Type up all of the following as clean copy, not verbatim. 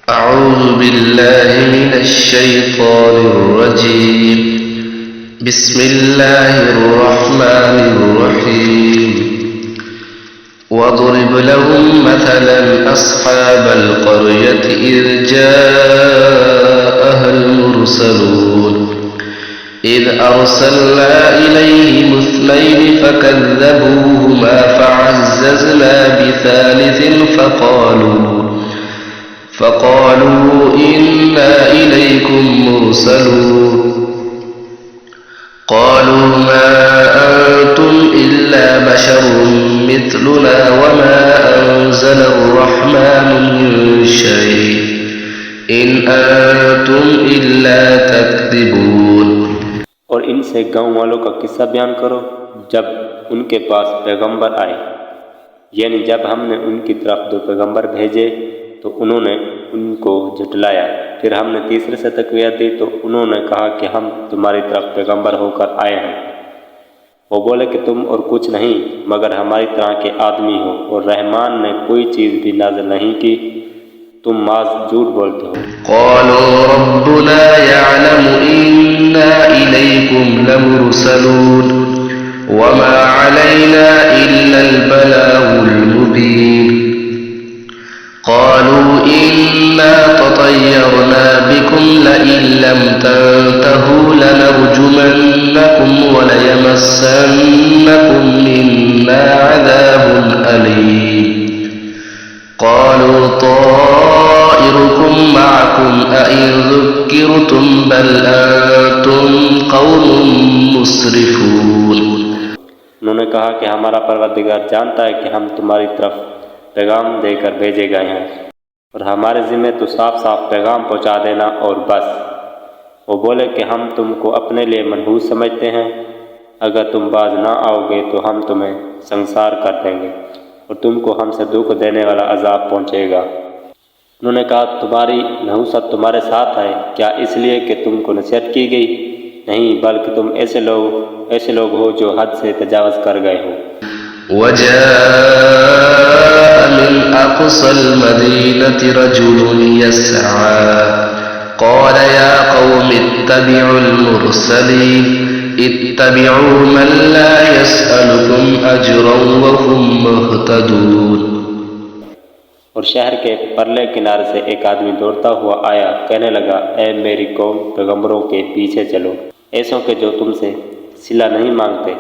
أعوذ بالله من الشيطان الرجيم. بسم الله الرحمن الرحيم. واضرب لهم مثلا أصحاب القرية إذ جاءها المرسلون إذ أرسلنا إليهم اثنين فكذبوهما فعززنا بثالث فقالوا إنا إليكم مرسلون قالوا ما أنتم إلا بشر مثلنا وما أنزل الرحمن من شيء إن أنتم إلا تكذبون. और इनसे गांव वालों का किस्सा बयान करो जब उनके पास पैगंबर आए, यानी जब हमने उनकी तरफ दो पैगंबर भेजे तो उन्होंने उनको झुठलाया। फिर हमने तीसरे से तकवीत दी तो उन्होंने कहा कि हम तुम्हारी तरफ पैगंबर होकर आए हैं। वो बोले कि तुम और कुछ नहीं मगर हमारी तरह के आदमी हो और रहमान ने कोई चीज़ भी नाज़िल नहीं की, तुम माज़ झूठ बोलते हो। قالوا ربنا يعلم إنا إليكم لمرسلون وما علينا إلا البلاغ المبين. قالوا إنا تطيرنا بكم لئن لم تنتهوا لنرجمنكم وليمسنكم منا عذاب أليم. قالوا طائركم معكم أئن ذكرتم بل أنتم قوم مسرفون. उन्होंने कहा कि हमारा परवरदिगार जानता है कि हम तुम्हारी तरफ पैगाम देकर भेजे गए हैं और हमारे ज़िम्मे तो साफ साफ पैगाम पहुंचा देना और बस। वो बोले कि हम तुमको अपने लिए मनहूस समझते हैं, अगर तुम बाज ना आओगे तो हम तुम्हें संसार कर देंगे और तुमको हमसे दुख देने वाला अजाब पहुंचेगा। उन्होंने कहा तुम्हारी नहुसत तुम्हारे साथ है क्या इसलिए कि तुमको नसीहत की गई? नहीं, बल्कि तुम ऐसे लोग हो जो हद से तजावज़ कर गए हो। وجاء من أقصى المدينة رجل يسعى قال يا قوم اتبعوا المرسلين اتبعوا من لا يسألكم أجرا وهم مهتدون. और शहर के परले किनारे से एक आदमी दौड़ता हुआ आया, कहने लगा ऐ मेरी कौम, पैगंबरों के पीछे चलो, ऐसों के जो तुमसे सिला नहीं मांगते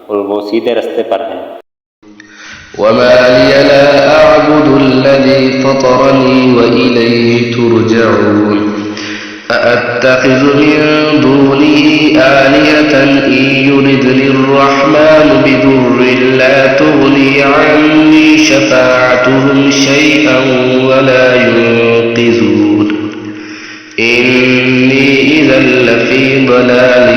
और वो सीधे रास्ते पर हैं। وما لي لا أعبد الذي فطرني وإليه ترجعون. أأتخذ من دونه آلهة إن يردني الرحمن بضر لا تغني عني شفاعتهم شيئا ولا ينقذون. إني إذا لفي ضلال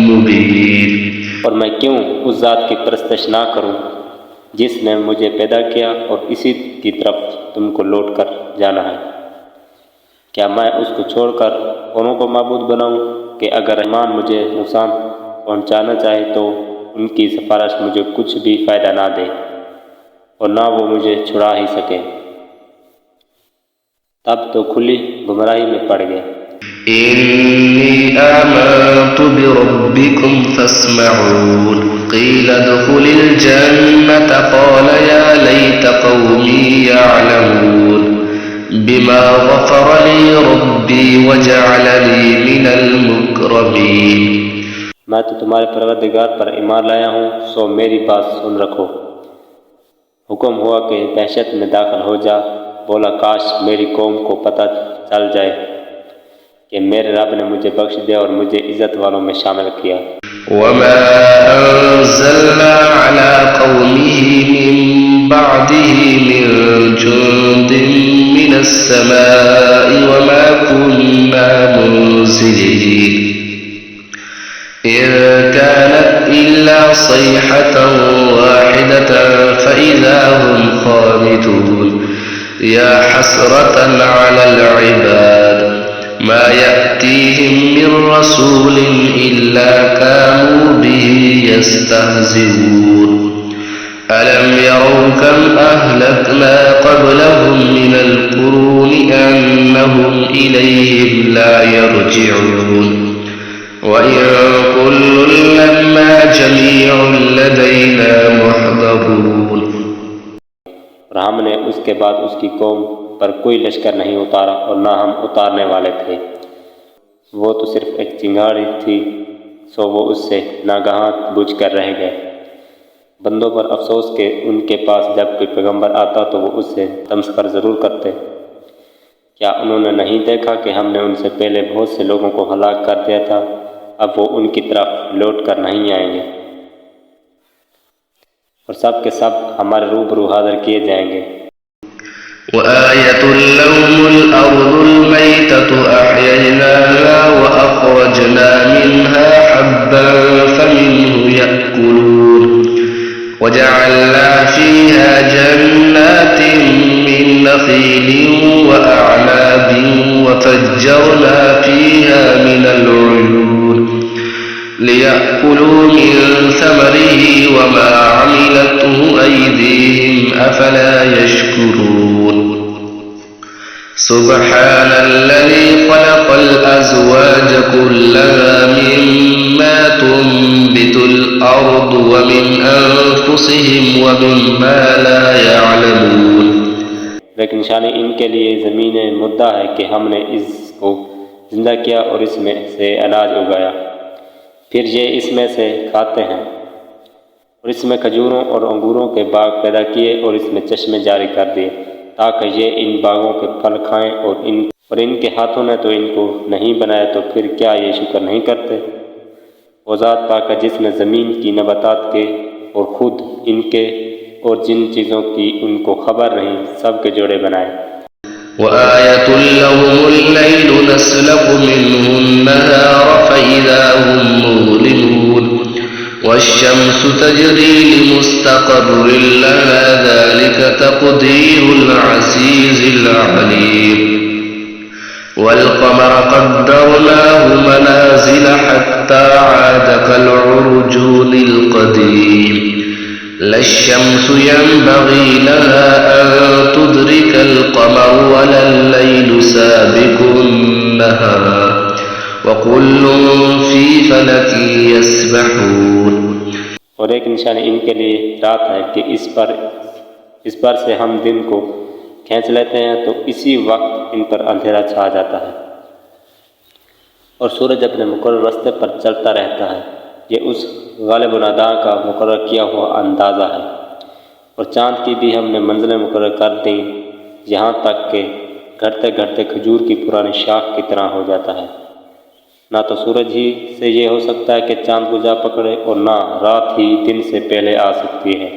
مبين. और मैं क्यों उस ज़ात की परस्तिश ना करूं जिसने मुझे पैदा किया और इसी की तरफ तुमको लौट कर जाना है? क्या मैं उसको छोड़कर औरों को माबूद बनाऊं कि अगर रहमान मुझे नुकसान पहुंचाना चाहे तो उनकी सिफारिश मुझे कुछ भी फ़ायदा ना दे और ना वो मुझे छुड़ा ही सके? तब तो खुली गुमराही में पड़ गए। إني آمنت بربكم فاسمعون. قيل ادخل الجنة قال يا ليت قومي يعلمون بما غفر لي ربي وجعلني من المكرمين. मैं तो तुम्हारे परवरदिगार पर ईमान लाया हूँ, सो मेरी बात सुन रखो। हुक्म हुआ कि दहशत में दाखिल हो जा। बोला काश मेरी कौम को पता चल जाए कि मेरे रब ने मुझे बख्श दिया और मुझे इज़्ज़त वालों में शामिल किया। وما أنزلنا على قومه من بعده من جند من السماء وما كنا منزلين إن كانت إلا صيحة واحدة فإذا هم خامدون. يا حسرة على العباد ما يأتيهم من رسول إلا كانوا به يستهزئون. ألم يروا كم أهلكنا قبلهم من القرون أنهم هم إليهم لا يرجعون وإن كل لما جميع لدينا محضرون। और हमने उसके बाद उसकी कौम पर कोई लश्कर नहीं उतारा और ना हम उतारने वाले थे। वो तो सिर्फ एक चिंगारी थी, सो वो उससे नागहां बुझ कर रह गए। बंदों पर अफसोस के उनके पास जब कोई पैगंबर आता तो वो उससे तमस्कर ज़रूर करते। क्या उन्होंने नहीं देखा कि हमने उनसे पहले बहुत से लोगों को हलाक कर दिया था, अब वो उनकी तरफ लौट कर नहीं आएंगे और सब के सब हमारे रूबरू हाजिर किए जाएंगे। وآية لهم الأرض الميتة أحييناها وأخرجنا منها حبا فمنه يأكلون وجعلنا فيها جنات من نخيل وأعناب وفجرنا فيها من العيون ليأكلوا من ثمره وما عملته أيديهم أفلا يشكرون سبحان الذي خلق الأزواج كلها مما تنبت الأرض ومن أنفسهم ومما لا يعلمون। लेकिन निशानी इनके लिए ज़मीन मुद्दा है कि हमने इसको जिंदा किया और इसमें से अनाज उगाया, फिर ये इसमें से खाते हैं और इसमें खजूरों और अंगूरों के बाग पैदा किए और इसमें चश्मे जारी कर दिए ताकि ये इन बागों के फल खाएं और इनके हाथों ने तो इनको नहीं बनाया, तो फिर क्या ये शुक्र नहीं करते। वो ज़ात पाक है जिसने ज़मीन की नबातात के और ख़ुद इनके और जिन चीज़ों की उनको खबर नहीं सब के जोड़े बनाए। وآية لهم الليل نسلخ منه النهار فإذا هم مظلمون والشمس تجري لمستقر لها ذلك تقدير العزيز العليم والقمر قدرناه منازل حتى عاد كالعرجون القديم لا الشمس ينبغي لها أن تدرك القمر ولا الليل سابق النهار وكل في فلك يسبحون। और एक निशानी इनके लिए रात है कि इस पर से हम दिन को खींच लेते हैं तो इसी वक्त इन पर अंधेरा छा जाता है और सूरज अपने मुकर्रर रास्ते पर चलता रहता है। ये उस गालिब नादा का मुकर्रर किया हुआ अंदाज़ा है। और चाँद की भी हमने मंजिलें मुकर्रर कर दी, यहाँ तक कि घटते घटते खजूर की पुरानी शाख की तरह हो जाता है। ना तो सूरज ही से ये हो सकता है कि चाँद को जा पकड़े और ना रात ही दिन से पहले आ सकती है,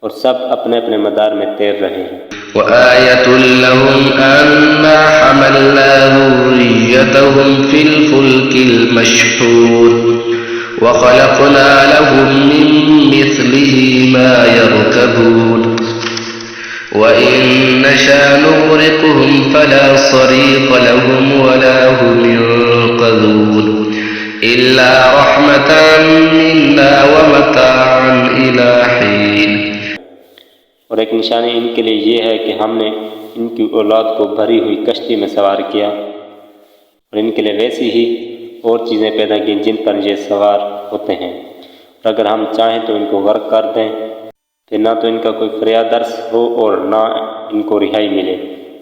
और सब अपने अपने मदार में तैर रहे हैं। وآية لهم أنا حملنا ذريتهم في الفلك المشحون وخلقنا لهم من مثله ما يركبون وإن نشأ نغرقهم فلا صريخ لهم ولا هم ينقذون إلا رحمة منا ومتاعا إلى حين। और एक निशानी इनके लिए ये है कि हमने इनकी औलाद को भरी हुई कश्ती में सवार किया और इनके लिए वैसी ही और चीज़ें पैदा की जिन पर ये सवार होते हैं, और अगर हम चाहें तो इनको गर्क कर दें, फिर ना तो इनका कोई फरियादर्स हो और ना इनको रिहाई मिले,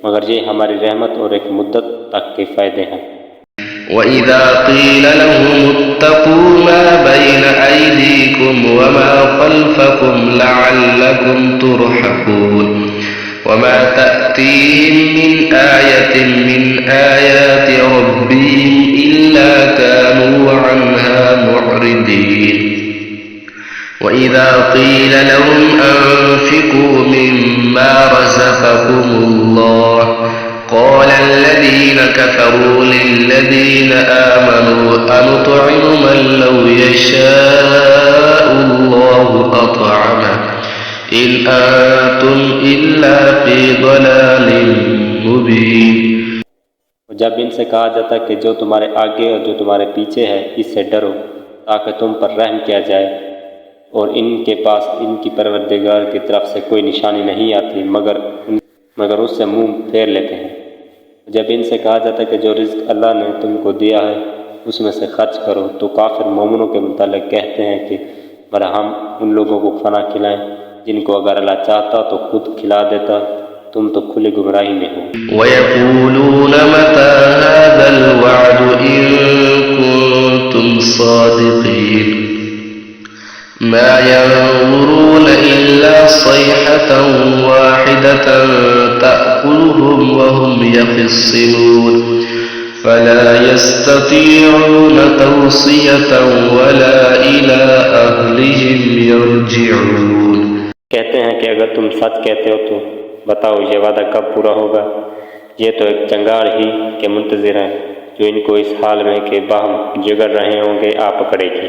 मगर ये हमारी रहमत और एक मुद्दत तक के फ़ायदे हैं। وإذا قيل لهم اتقوا ما بين أيديكم وما خلفكم لعلكم ترحمون وما تأتيهم من آية من آيات ربهم إلا كانوا عنها معرضين وإذا قيل لهم أنفقوا مما رزقكم الله قال الذين كفروا للذين آمنوا أنطعم من لو يشاء الله أطعمه إن أنتم إلا في ضلال مبين। जब इनसे कहा जाता कि जो तुम्हारे आगे और जो तुम्हारे पीछे है इससे डरो ताकि तुम पर रहम किया जाए, और इनके पास इनकी परवरदिगार की तरफ से कोई निशानी नहीं आती मगर उससे मुंह फेर लेते हैं। जब इनसे कहा जाता है कि जो रिज़्क अल्लाह ने तुमको दिया है उसमें से खर्च करो, तो काफिर मोमिनों के मुतालिक कहते हैं कि मगर हम उन लोगों को खाना खिलाएं जिनको अगर अल्लाह चाहता तो खुद खिला देता, तुम तो खुली गुमराही में हो। وَيَقُولُونَ مَتَى هَذَا الْوَعْدُ إِن كُنتُمْ صَادِقِينَ مَا يَنظُرُونَ إِلَّا صَيْحَةً وَاحِدَةً تَأْخُذُهُمْ وَهُمْ يَخِصِّمُونَ فَلَا يَسْتَطِيعُونَ تَوْصِيَةً وَلَا إِلَى أَهْلِهِمْ يَرْجِعُونَ। कहते हैं कि अगर तुम सच कहते हो तो बताओ ये वादा कब पूरा होगा। ये तो एक चंगार ही के मुंतज़िर हैं जो इनको इस हाल में के बाहम जिगर रहे होंगे आ पकड़ेगी।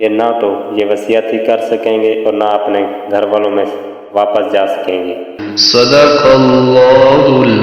ये ना तो ये वसीयत ही कर सकेंगे और ना अपने घर वालों में वापस जा सकेंगे। सदक़ल्लाहुल